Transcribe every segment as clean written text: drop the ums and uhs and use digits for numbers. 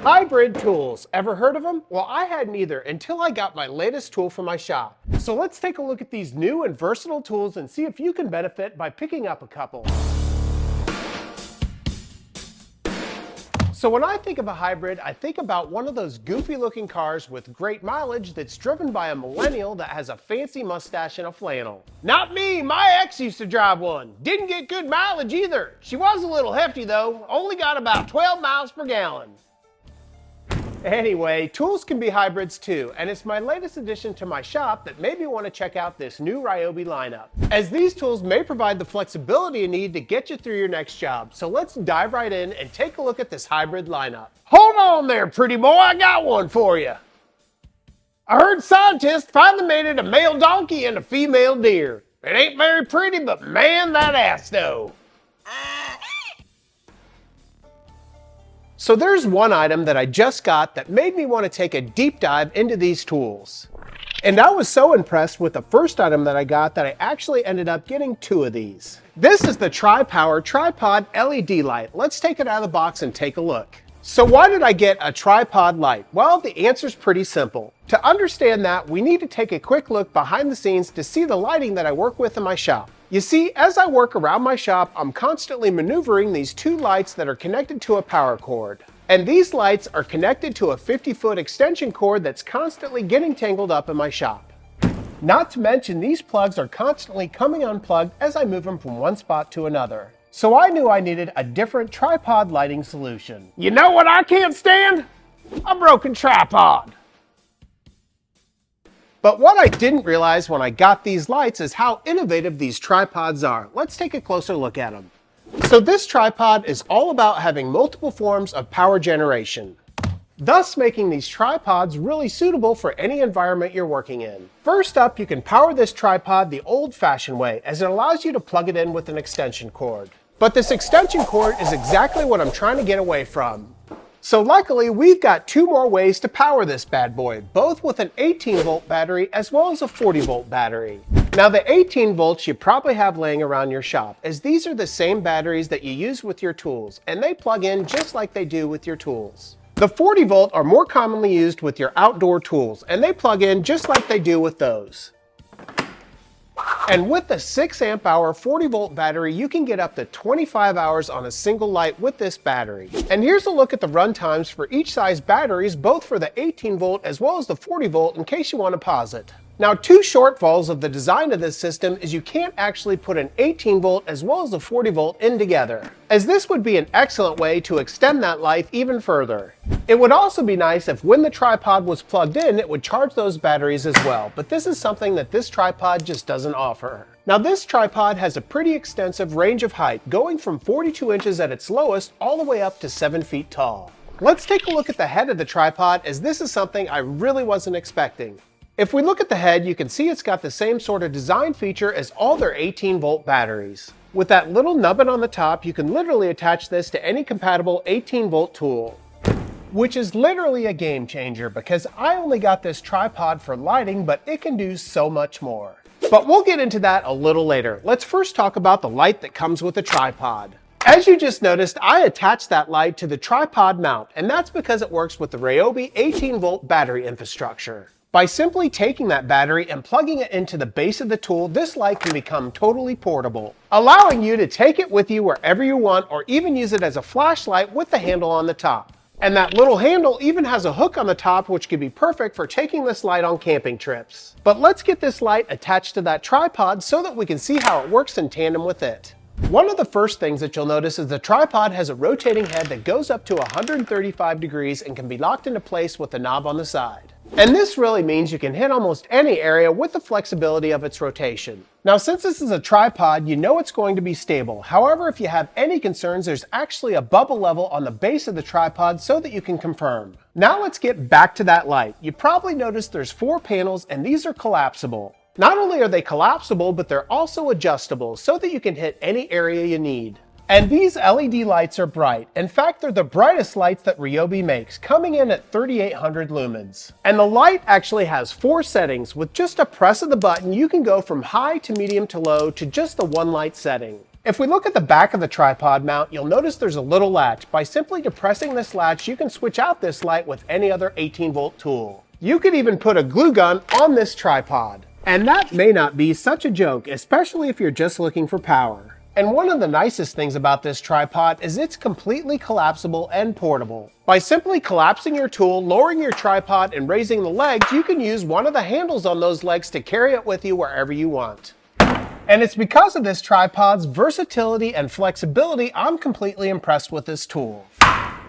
Hybrid tools. Ever heard of them? Well, I hadn't either until I got my latest tool for my shop. So let's take a look at these new and versatile tools and see if you can benefit by picking up a couple. So when I think of a hybrid, I think about one of those goofy looking cars with great mileage that's driven by a millennial that has a fancy mustache and a flannel. Not me, my ex used to drive one. Didn't get good mileage either. She was a little hefty though, only got about 12 miles per gallon. Anyway, tools can be hybrids too, and it's my latest addition to my shop that made me want to check out this new Ryobi lineup, as these tools may provide the flexibility you need to get you through your next job. So let's dive right in and take a look at this hybrid lineup. Hold on there, pretty boy, I got one for you. I heard scientists finally made it a male donkey and a female deer. It ain't very pretty, but man, that ass though. So there's one item that I just got that made me want to take a deep dive into these tools. And I was so impressed with the first item that I got that I actually ended up getting two of these. This is the Tri-Power Tripod LED light. Let's take it out of the box and take a look. So why did I get a tripod light? Well, the answer's pretty simple. To understand that, we need to take a quick look behind the scenes to see the lighting that I work with in my shop. You see, as I work around my shop, I'm constantly maneuvering these two lights that are connected to a power cord. And these lights are connected to a 50-foot extension cord that's constantly getting tangled up in my shop. Not to mention, these plugs are constantly coming unplugged as I move them from one spot to another. So I knew I needed a different tripod lighting solution. You know what I can't stand? A broken tripod. But what I didn't realize when I got these lights is how innovative these tripods are. Let's take a closer look at them. So this tripod is all about having multiple forms of power generation, thus making these tripods really suitable for any environment you're working in. First up, you can power this tripod the old-fashioned way, as it allows you to plug it in with an extension cord. But this extension cord is exactly what I'm trying to get away from. So luckily, we've got two more ways to power this bad boy, both with an 18-volt battery as well as a 40-volt battery. Now the 18 volts you probably have laying around your shop, as these are the same batteries that you use with your tools, and they plug in just like they do with your tools. The 40 volt are more commonly used with your outdoor tools, and they plug in just like they do with those. And with the 6 amp hour 40 volt battery, you can get up to 25 hours on a single light with this battery. And here's a look at the run times for each size batteries, both for the 18 volt as well as the 40 volt, in case you want to pause it. Now, two shortfalls of the design of this system is you can't actually put an 18 volt as well as a 40 volt in together, as this would be an excellent way to extend that life even further. It would also be nice if when the tripod was plugged in, it would charge those batteries as well, but this is something that this tripod just doesn't offer. Now this tripod has a pretty extensive range of height, going from 42 inches at its lowest all the way up to 7 feet tall. Let's take a look at the head of the tripod, as this is something I really wasn't expecting. If we look at the head, you can see it's got the same sort of design feature as all their 18 volt batteries. With that little nubbin on the top, you can literally attach this to any compatible 18 volt tool, which is literally a game changer, because I only got this tripod for lighting, but it can do so much more. But we'll get into that a little later. Let's first talk about the light that comes with the tripod. As you just noticed, I attached that light to the tripod mount, and that's because it works with the Ryobi 18 volt battery infrastructure. By simply taking that battery and plugging it into the base of the tool, this light can become totally portable, allowing you to take it with you wherever you want, or even use it as a flashlight with the handle on the top. And that little handle even has a hook on the top, which could be perfect for taking this light on camping trips. But let's get this light attached to that tripod so that we can see how it works in tandem with it. One of the first things that you'll notice is the tripod has a rotating head that goes up to 135 degrees and can be locked into place with the knob on the side. And this really means you can hit almost any area with the flexibility of its rotation. Now, since this is a tripod, you know it's going to be stable. However, if you have any concerns, there's actually a bubble level on the base of the tripod so that you can confirm. Now let's get back to that light. You probably noticed there's 4 panels, and these are collapsible. Not only are they collapsible, but they're also adjustable so that you can hit any area you need. And these LED lights are bright. In fact, they're the brightest lights that Ryobi makes, coming in at 3,800 lumens. And the light actually has 4 settings. With just a press of the button, you can go from high to medium to low to just the one light setting. If we look at the back of the tripod mount, you'll notice there's a little latch. By simply depressing this latch, you can switch out this light with any other 18-volt tool. You could even put a glue gun on this tripod. And that may not be such a joke, especially if you're just looking for power. And one of the nicest things about this tripod is it's completely collapsible and portable. By simply collapsing your tool, lowering your tripod, and raising the legs, you can use one of the handles on those legs to carry it with you wherever you want. And it's because of this tripod's versatility and flexibility I'm completely impressed with this tool.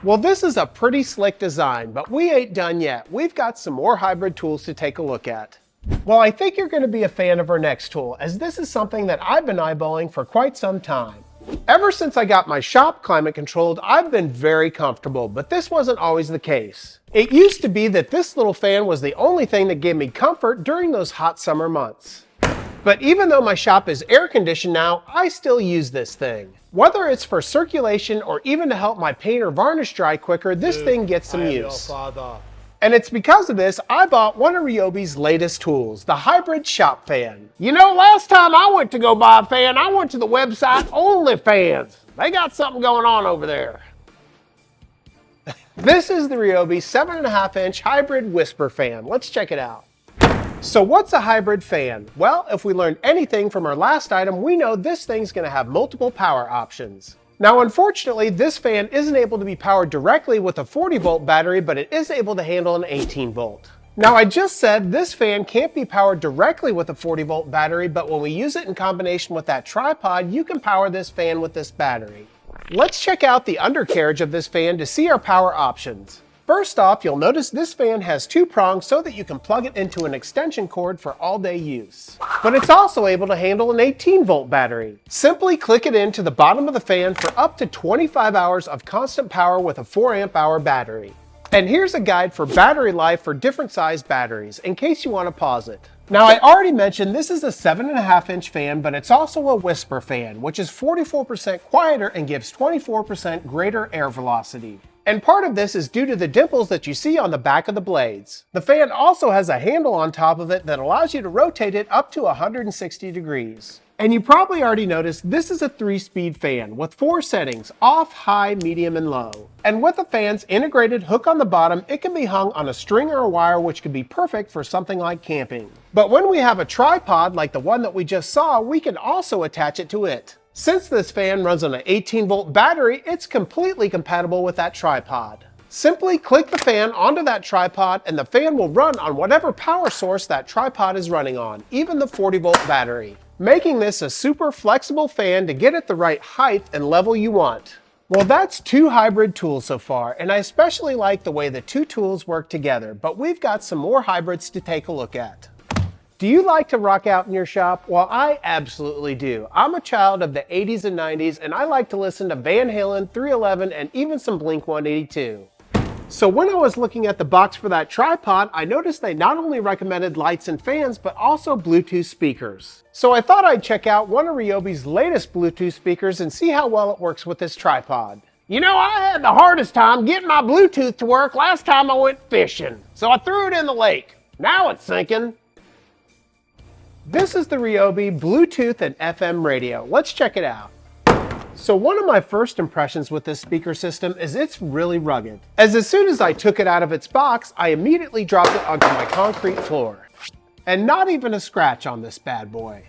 Well, this is a pretty slick design, but we ain't done yet. We've got some more hybrid tools to take a look at. Well, I think you're going to be a fan of our next tool, as this is something that I've been eyeballing for quite some time. Ever since I got my shop climate controlled, I've been very comfortable, but this wasn't always the case. It used to be that this little fan was the only thing that gave me comfort during those hot summer months. But even though my shop is air conditioned now, I still use this thing. Whether it's for circulation or even to help my paint or varnish dry quicker, this thing gets some use. And it's because of this, I bought one of Ryobi's latest tools, the hybrid shop fan. You know, last time I went to go buy a fan, I went to the website OnlyFans. They got something going on over there. This is the Ryobi 7.5-inch hybrid whisper fan. Let's check it out. So what's a hybrid fan? Well, if we learned anything from our last item, we know this thing's going to have multiple power options. Now, unfortunately, this fan isn't able to be powered directly with a 40-volt battery, but it is able to handle an 18-volt. Now, I just said this fan can't be powered directly with a 40-volt battery, but when we use it in combination with that tripod, you can power this fan with this battery. Let's check out the undercarriage of this fan to see our power options. First off, you'll notice this fan has two prongs so that you can plug it into an extension cord for all-day use. But it's also able to handle an 18-volt battery. Simply click it into the bottom of the fan for up to 25 hours of constant power with a 4-amp-hour battery. And here's a guide for battery life for different sized batteries, in case you want to pause it. Now, I already mentioned this is a 7.5-inch fan, but it's also a whisper fan, which is 44% quieter and gives 24% greater air velocity. And part of this is due to the dimples that you see on the back of the blades. The fan also has a handle on top of it that allows you to rotate it up to 160 degrees. And you probably already noticed this is a 3-speed fan with 4 settings: off, high, medium, and low. And with the fan's integrated hook on the bottom, it can be hung on a string or a wire, which could be perfect for something like camping. But when we have a tripod like the one that we just saw, we can also attach it to it. Since this fan runs on an 18-volt battery, it's completely compatible with that tripod. Simply click the fan onto that tripod and the fan will run on whatever power source that tripod is running on, even the 40-volt battery, making this a super flexible fan to get at the right height and level you want. Well, that's 2 hybrid tools so far, and I especially like the way the 2 tools work together, but we've got some more hybrids to take a look at. Do you like to rock out in your shop? Well, I absolutely do. I'm a child of the 80s and 90s, and I like to listen to Van Halen, 311, and even some Blink-182. So when I was looking at the box for that tripod, I noticed they not only recommended lights and fans, but also Bluetooth speakers. So I thought I'd check out one of Ryobi's latest Bluetooth speakers and see how well it works with this tripod. You know, I had the hardest time getting my Bluetooth to work last time I went fishing, so I threw it in the lake. Now it's sinking. This is the Ryobi Bluetooth and FM radio. Let's check it out. So one of my first impressions with this speaker system is it's really rugged. As soon as I took it out of its box, I immediately dropped it onto my concrete floor. And not even a scratch on this bad boy.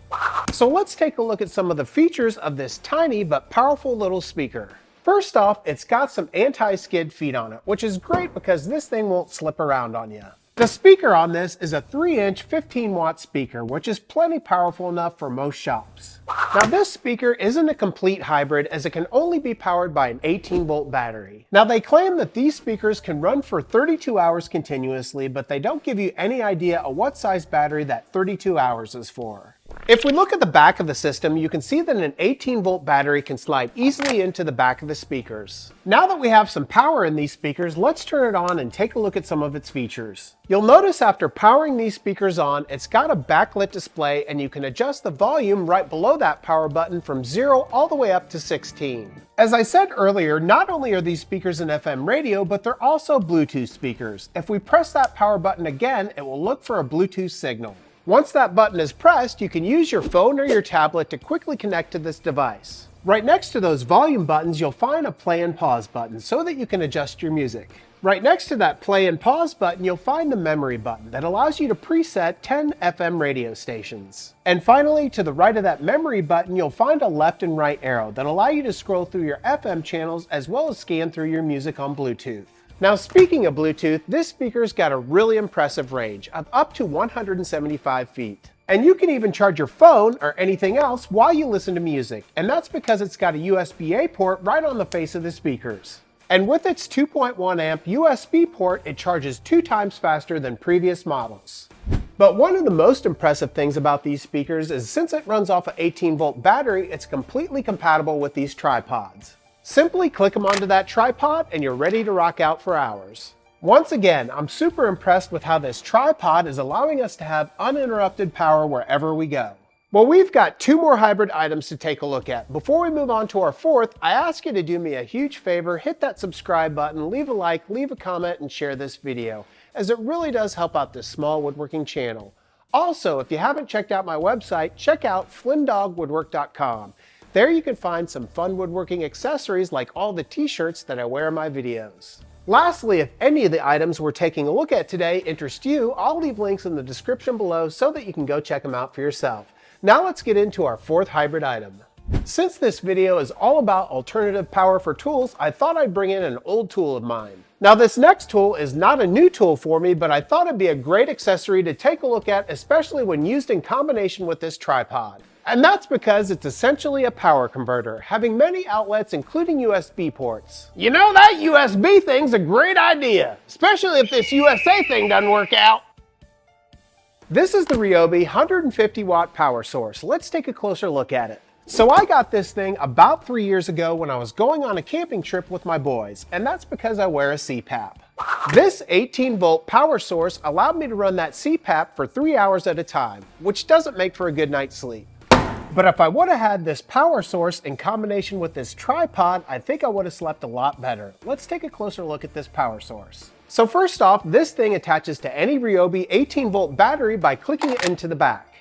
So let's take a look at some of the features of this tiny but powerful little speaker. First off, it's got some anti-skid feet on it, which is great because this thing won't slip around on you. The speaker on this is a 3-inch 15-watt speaker, which is plenty powerful enough for most shops. Now this speaker isn't a complete hybrid as it can only be powered by an 18-volt battery. Now they claim that these speakers can run for 32 hours continuously, but they don't give you any idea of what size battery that 32 hours is for. If we look at the back of the system, you can see that an 18-volt battery can slide easily into the back of the speakers. Now that we have some power in these speakers, let's turn it on and take a look at some of its features. You'll notice after powering these speakers on, it's got a backlit display and you can adjust the volume right below that power button from 0 all the way up to 16. As I said earlier, not only are these speakers an FM radio, but they're also Bluetooth speakers. If we press that power button again, it will look for a Bluetooth signal. Once that button is pressed, you can use your phone or your tablet to quickly connect to this device. Right next to those volume buttons, you'll find a play and pause button so that you can adjust your music. Right next to that play and pause button, you'll find the memory button that allows you to preset 10 FM radio stations. And finally, to the right of that memory button, you'll find a left and right arrow that allow you to scroll through your FM channels as well as scan through your music on Bluetooth. Now, speaking of Bluetooth, this speaker's got a really impressive range of up to 175 feet. And you can even charge your phone or anything else while you listen to music, and that's because it's got a USB-A port right on the face of the speakers. And with its 2.1 amp USB port, it charges 2 times faster than previous models. But one of the most impressive things about these speakers is since it runs off an 18-volt battery, it's completely compatible with these tripods. Simply click them onto that tripod and you're ready to rock out for hours. Once again, I'm super impressed with how this tripod is allowing us to have uninterrupted power wherever we go. Well, we've got 2 more hybrid items to take a look at. Before we move on to our 4th, I ask you to do me a huge favor, hit that subscribe button, leave a like, leave a comment, and share this video, as it really does help out this small woodworking channel. Also, if you haven't checked out my website, check out FlynnDoggWoodwork.com. There you can find some fun woodworking accessories like all the t-shirts that I wear in my videos. Lastly, if any of the items we're taking a look at today interest you, I'll leave links in the description below so that you can go check them out for yourself. Now let's get into our 4th hybrid item. Since this video is all about alternative power for tools, I thought I'd bring in an old tool of mine. Now this next tool is not a new tool for me, but I thought it'd be a great accessory to take a look at, especially when used in combination with this tripod. And that's because it's essentially a power converter, having many outlets including USB ports. You know, that USB thing's a great idea, especially if this USA thing doesn't work out. This is the Ryobi 150 watt power source. Let's take a closer look at it. So I got this thing about 3 years ago when I was going on a camping trip with my boys, and that's because I wear a CPAP. This 18-volt power source allowed me to run that CPAP for 3 hours at a time, which doesn't make for a good night's sleep. But if I would have had this power source in combination with this tripod, I think I would have slept a lot better. Let's take a closer look at this power source. So first off, this thing attaches to any Ryobi 18-volt battery by clicking it into the back.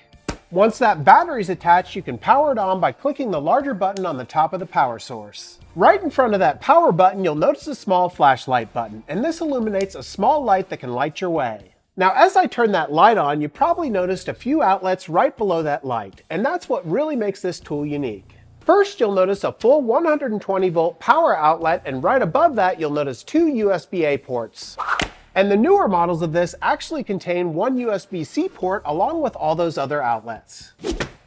Once that battery is attached, you can power it on by clicking the larger button on the top of the power source. Right in front of that power button, you'll notice a small flashlight button, and this illuminates a small light that can light your way. Now, as I turn that light on, you probably noticed a few outlets right below that light, and that's what really makes this tool unique. First, you'll notice a full 120 volt power outlet, and right above that, you'll notice 2 USB-A ports. And the newer models of this actually contain 1 USB-C port along with all those other outlets.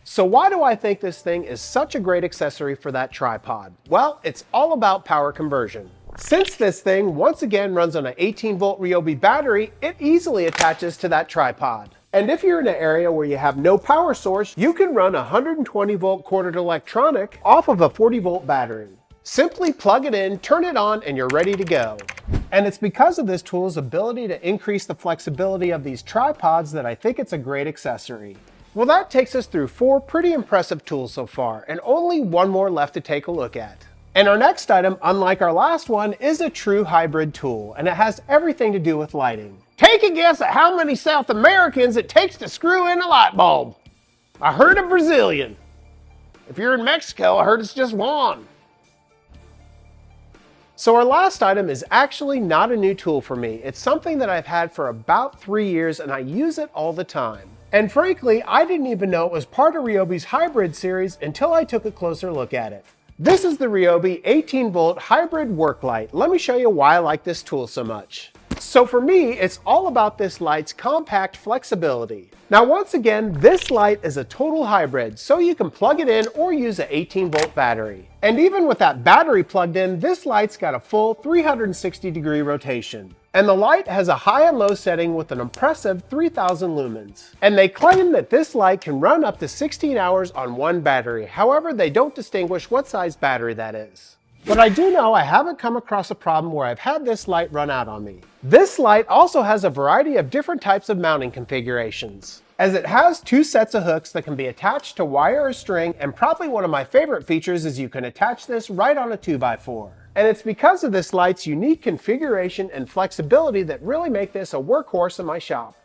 So why do I think this thing is such a great accessory for that tripod? Well, it's all about power conversion. Since this thing once again runs on an 18-volt Ryobi battery, it easily attaches to that tripod. And if you're in an area where you have no power source, you can run a 120-volt corded electronic off of a 40-volt battery. Simply plug it in, turn it on, and you're ready to go. And it's because of this tool's ability to increase the flexibility of these tripods that I think it's a great accessory. Well, that takes us through 4 pretty impressive tools so far, and only 1 more left to take a look at. And our next item, unlike our last one, is a true hybrid tool, and it has everything to do with lighting. Take a guess at how many South Americans it takes to screw in a light bulb. I heard a Brazilian. If you're in Mexico, I heard it's just one. So our last item is actually not a new tool for me. It's something that I've had for about 3 years, and I use it all the time. And frankly, I didn't even know it was part of Ryobi's hybrid series until I took a closer look at it. This is the Ryobi 18-volt hybrid work light. Let me show you why I like this tool so much. So for me, it's all about this light's compact flexibility. Now once again, this light is a total hybrid, so you can plug it in or use an 18-volt battery. And even with that battery plugged in, this light's got a full 360-degree rotation. And the light has a high and low setting with an impressive 3000 lumens. And they claim that this light can run up to 16 hours on one battery. However, they don't distinguish what size battery that is. But I do know I haven't come across a problem where I've had this light run out on me. This light also has a variety of different types of mounting configurations, as it has 2 sets of hooks that can be attached to wire or string, and probably one of my favorite features is you can attach this right on a 2x4. And it's because of this light's unique configuration and flexibility that really make this a workhorse in my shop.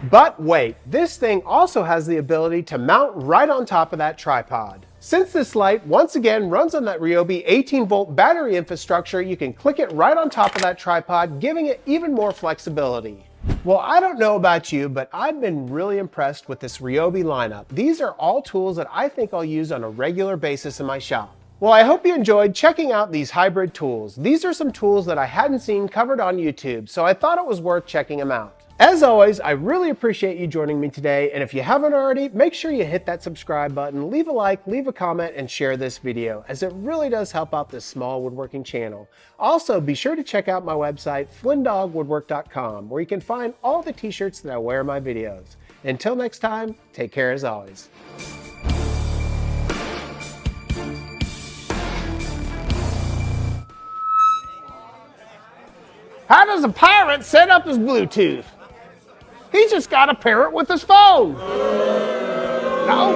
But wait, this thing also has the ability to mount right on top of that tripod. Since this light once again runs on that Ryobi 18-volt battery infrastructure, you can click it right on top of that tripod, giving it even more flexibility. Well, I don't know about you, but I've been really impressed with this Ryobi lineup. These are all tools that I think I'll use on a regular basis in my shop. Well, I hope you enjoyed checking out these hybrid tools. These are some tools that I hadn't seen covered on YouTube, so I thought it was worth checking them out. As always, I really appreciate you joining me today, and if you haven't already, make sure you hit that subscribe button, leave a like, leave a comment, and share this video, as it really does help out this small woodworking channel. Also, be sure to check out my website, flynndoggwoodwork.com, where you can find all the t-shirts that I wear in my videos. Until next time, take care as always. How does a pirate set up his Bluetooth? He's just got to pair it with his phone. No?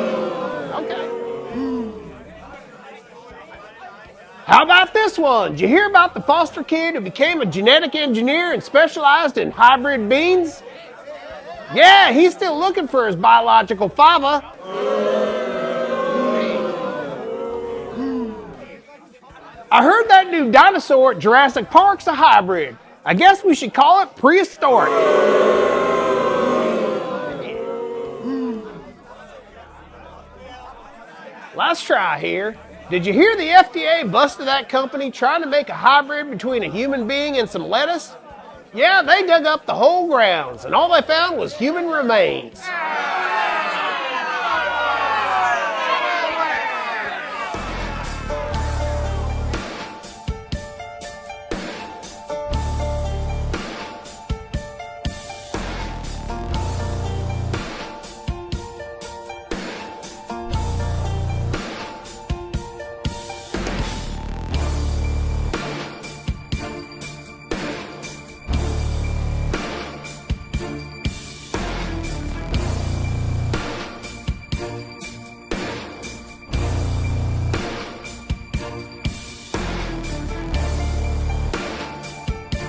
Okay. How about this one? Did you hear about the foster kid who became a genetic engineer and specialized in hybrid beans? Yeah, he's still looking for his biological father. I heard that new dinosaur at Jurassic Park's a hybrid. I guess we should call it prehistoric. Last try here. Did you hear the FDA busted that company trying to make a hybrid between a human being and some lettuce? Yeah, they dug up the whole grounds, and all they found was human remains.